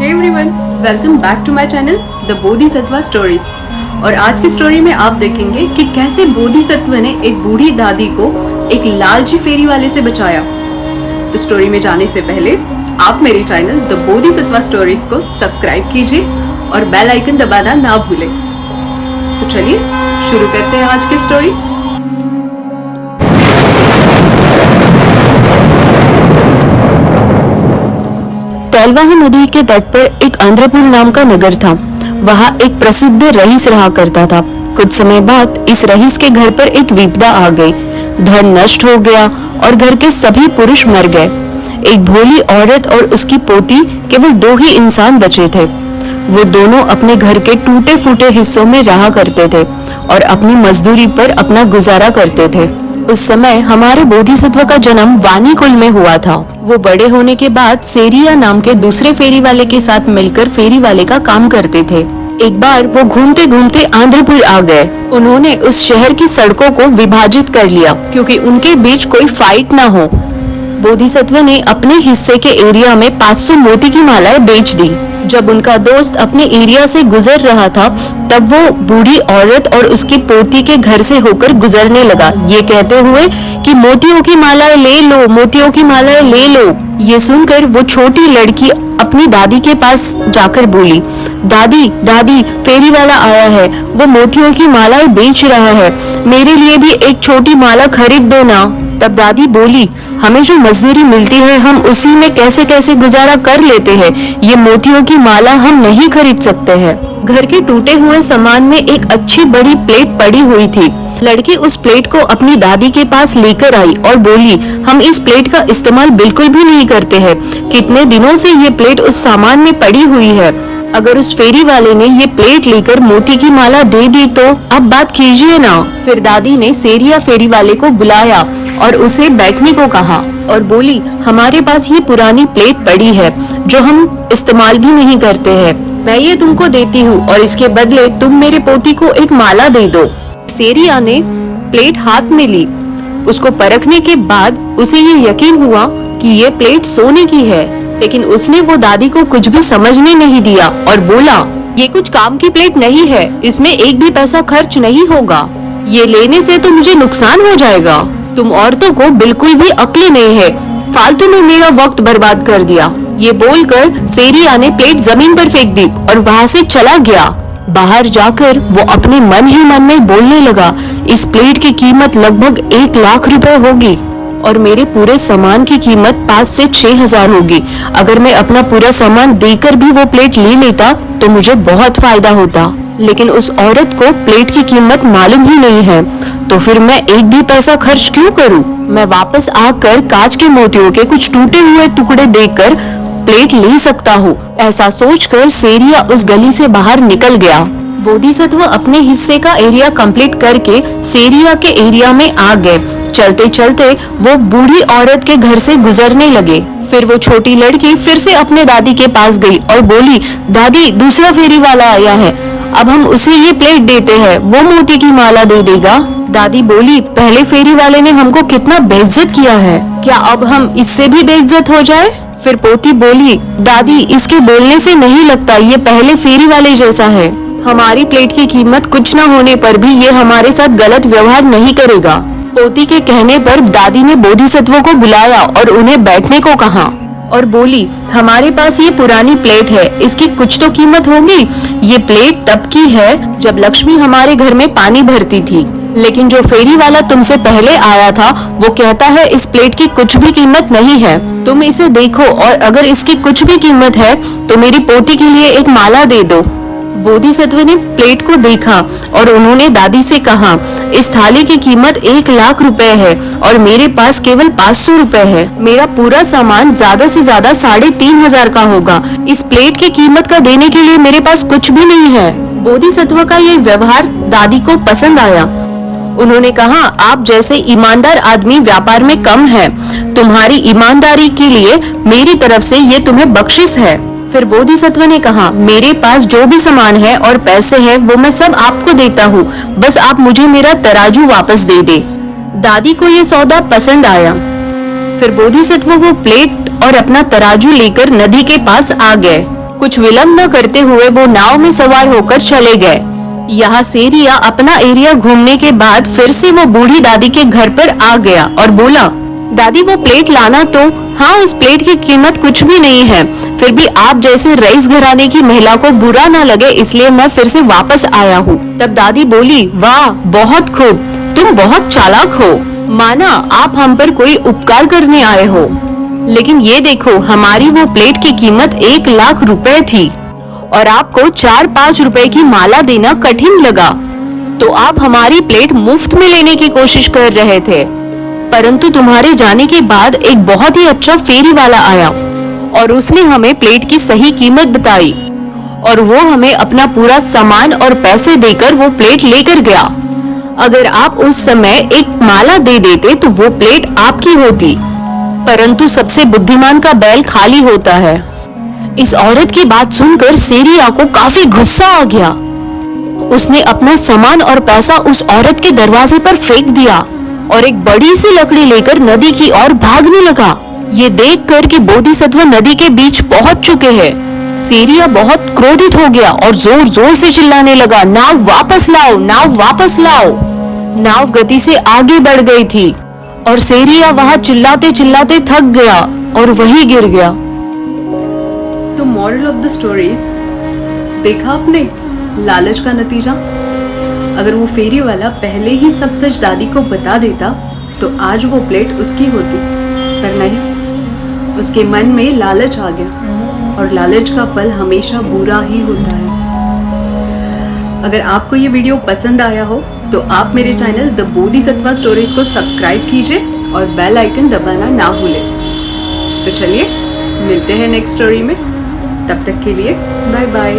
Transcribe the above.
Hey everyone, welcome back to my channel The Bodhisattva stories. और आज की स्टोरी में आप देखेंगे कि कैसे बोधिसत्व ने एक बूढ़ी दादी को एक लालची फेरी वाले से बचाया। तो स्टोरी में जाने से पहले आप मेरे चैनल द बोधिसत्व स्टोरीज को सब्सक्राइब कीजिए और बेल आइकन दबाना ना भूलें। तो चलिए शुरू करते हैं आज की स्टोरी। तलवाह नदी के तट पर एक आंध्रपुर नाम का नगर था। वहाँ एक प्रसिद्ध रईस रहा करता था। कुछ समय बाद इस रईस के घर पर एक विपदा आ गई। धन नष्ट हो गया और घर के सभी पुरुष मर गए। एक भोली औरत और उसकी पोती केवल दो ही इंसान बचे थे। वो दोनों अपने घर के टूटे फूटे हिस्सों में रहा करते थे और अपनी मजदूरी पर अपना गुजारा करते थे। उस समय हमारे बोधिसत्व का जन्म वानी कुल में हुआ था। वो बड़े होने के बाद सेरिया नाम के दूसरे फेरी वाले के साथ मिलकर फेरी वाले का काम करते थे। एक बार वो घूमते घूमते आंध्रपुर आ गए। उन्होंने उस शहर की सड़कों को विभाजित कर लिया क्योंकि उनके बीच कोई फाइट ना हो। बोधिसत्व ने अपने हिस्से के एरिया में 500 मोती की मालाएं बेच दी। जब उनका दोस्त अपने एरिया से गुजर रहा था तब वो बूढ़ी औरत और उसकी पोती के घर से होकर गुजरने लगा, ये कहते हुए कि मोतियों की मालाएं ले लो, मोतियों की मालाएं ले लो। ये सुनकर वो छोटी लड़की अपनी दादी के पास जाकर बोली, दादी दादी, फेरी वाला आया है, वो मोतियों की मालाएं बेच रहा है, मेरे लिए भी एक छोटी माला खरीद दो ना। तब दादी बोली, हमें जो मजदूरी मिलती है हम उसी में कैसे कैसे गुजारा कर लेते हैं, ये मोतियों की माला हम नहीं खरीद सकते हैं। घर के टूटे हुए सामान में एक अच्छी बड़ी प्लेट पड़ी हुई थी। लड़की उस प्लेट को अपनी दादी के पास लेकर आई और बोली, हम इस प्लेट का इस्तेमाल बिल्कुल भी नहीं करते हैं, कितने दिनों से ये प्लेट उस सामान में पड़ी हुई है। अगर उस फेरी वाले ने ये प्लेट लेकर मोती की माला दे दी तो अब बात कीजिए ना। फिर दादी ने सेरिया फेरी वाले को बुलाया और उसे बैठने को कहा और बोली, हमारे पास ये पुरानी प्लेट पड़ी है जो हम इस्तेमाल भी नहीं करते हैं, मैं ये तुमको देती हूँ और इसके बदले तुम मेरे पोती को एक माला दे दो। सेरिया ने प्लेट हाथ में ली। उसको परखने के बाद उसे ये यकीन हुआ कि ये प्लेट सोने की है, लेकिन उसने वो दादी को कुछ भी समझने नहीं दिया और बोला, ये कुछ काम की प्लेट नहीं है, इसमें एक भी पैसा खर्च नहीं होगा, ये लेने से तो मुझे नुकसान हो जाएगा। तुम औरतों को बिल्कुल भी अक्ल नहीं है, फालतू में मेरा वक्त बर्बाद कर दिया। ये बोलकर सेरिया ने प्लेट जमीन पर फेंक दी और वहाँ से चला गया। बाहर जाकर वो अपने मन ही मन में बोलने लगा, इस प्लेट की कीमत लगभग 1 लाख रुपए होगी और मेरे पूरे सामान की कीमत 5 से 6 हजार होगी। अगर मैं अपना पूरा सामान देकर भी वो प्लेट ले लेता तो मुझे बहुत फायदा होता, लेकिन उस औरत को प्लेट की कीमत मालूम ही नहीं है, तो फिर मैं एक भी पैसा खर्च क्यों करूं? मैं वापस आकर कांच के मोतियों के कुछ टूटे हुए टुकड़े देकर प्लेट ले सकता हूँ। ऐसा सोचकर सेरिया उस गली से बाहर निकल गया। बोधिसत्व अपने हिस्से का एरिया कंप्लीट करके सेरिया के एरिया में आ गए। चलते चलते वो बूढ़ी औरत के घर से गुजरने लगे। फिर वो छोटी लड़की फिर से अपने दादी के पास गई और बोली, दादी दूसरा फेरी वाला आया है, अब हम उसे ये प्लेट देते हैं, वो मोती की माला दे देगा। दादी बोली, पहले फेरी वाले ने हमको कितना बेइज्जत किया है, क्या अब हम इससे भी बेइज्जत हो जाए? फिर पोती बोली, दादी इसके बोलने से नहीं लगता ये पहले फेरी वाले जैसा है, हमारी प्लेट की कीमत कुछ न होने पर भी ये हमारे साथ गलत व्यवहार नहीं करेगा। पोती के कहने पर दादी ने बोधिसत्वों को बुलाया और उन्हें बैठने को कहा और बोली, हमारे पास ये पुरानी प्लेट है, इसकी कुछ तो कीमत होगी। ये प्लेट तब की है जब लक्ष्मी हमारे घर में पानी भरती थी, लेकिन जो फेरी वाला तुमसे पहले आया था वो कहता है इस प्लेट की कुछ भी कीमत नहीं है, तुम इसे देखो और अगर इसकी कुछ भी कीमत है तो मेरी पोती के लिए एक माला दे दो। बोधिसत्व ने प्लेट को देखा और उन्होंने दादी से कहा, इस थाली की कीमत 1 लाख रुपए है और मेरे पास केवल 500 रुपए है, मेरा पूरा सामान ज्यादा से ज्यादा 3,500 का होगा, इस प्लेट की कीमत का देने के लिए मेरे पास कुछ भी नहीं है। बोधिसत्व का ये व्यवहार दादी को पसंद आया। उन्होंने कहा, आप जैसे ईमानदार आदमी व्यापार में कम है, तुम्हारी ईमानदारी के लिए मेरी तरफ से ये तुम्हें बख्शिश है। फिर बोधिसत्व ने कहा, मेरे पास जो भी सामान है और पैसे हैं वो मैं सब आपको देता हूँ, बस आप मुझे मेरा तराजू वापस दे दे। दादी को ये सौदा पसंद आया। फिर बोधिसत्व वो प्लेट और अपना तराजू लेकर नदी के पास आ गए। कुछ विलंब न करते हुए वो नाव में सवार होकर चले गए। यहाँ सेरिया अपना एरिया घूमने के बाद फिर से वो बूढ़ी दादी के घर पर आ गया और बोला, दादी वो प्लेट लाना तो। हाँ, उस प्लेट की कीमत कुछ भी नहीं है, फिर भी आप जैसे रईस घराने की महिला को बुरा ना लगे इसलिए मैं फिर से वापस आया हूँ। तब दादी बोली, वाह बहुत खूब, तुम बहुत चालाक हो, माना आप हम पर कोई उपकार करने आए हो। लेकिन ये देखो, हमारी वो प्लेट की कीमत 1 लाख रुपए थी और आपको 4-5 रुपए की माला देना कठिन लगा, तो आप हमारी प्लेट मुफ्त में लेने की कोशिश कर रहे थे। परंतु तुम्हारे जाने के बाद एक बहुत ही अच्छा फेरी वाला आया और उसने हमें प्लेट की सही कीमत बताई और वो हमें अपना पूरा सामान और पैसे देकर वो प्लेट लेकर गया। अगर आप उस समय एक माला दे देते तो वो प्लेट आपकी होती, परंतु सबसे बुद्धिमान का बैल खाली होता है। इस औरत की बात सुनकर सेरिया को काफी गुस्सा आ गया। उसने अपना सामान और पैसा उस औरत के दरवाजे पर फेंक दिया और एक बड़ी सी लकड़ी लेकर नदी की ओर भागने लगा। ये देखकर कि बोधिसत्व नदी के बीच पहुंच चुके हैं, सेरिया बहुत क्रोधित हो गया और जोर जोर से चिल्लाने लगा, नाव वापस लाओ, नाव वापस लाओ। नाव गति से आगे बढ़ गई थी और सेरिया वहां चिल्लाते चिल्लाते थक गया और वहीं गिर गया। तो मॉरल ऑफ द स्टोरीज देखा आपने, लालच का नतीजा। अगर वो फेरी वाला पहले ही सब सच दादी को बता देता तो आज वो प्लेट उसकी होती, पर नहीं, उसके मन में लालच आ गया और लालच का फल हमेशा बुरा ही होता है। अगर आपको ये वीडियो पसंद आया हो तो आप मेरे चैनल द बोधिसत्व स्टोरीज को सब्सक्राइब कीजिए और बेल आइकन दबाना ना भूलें। तो चलिए मिलते हैं नेक्स्ट स्टोरी में, तब तक के लिए बाय बाय।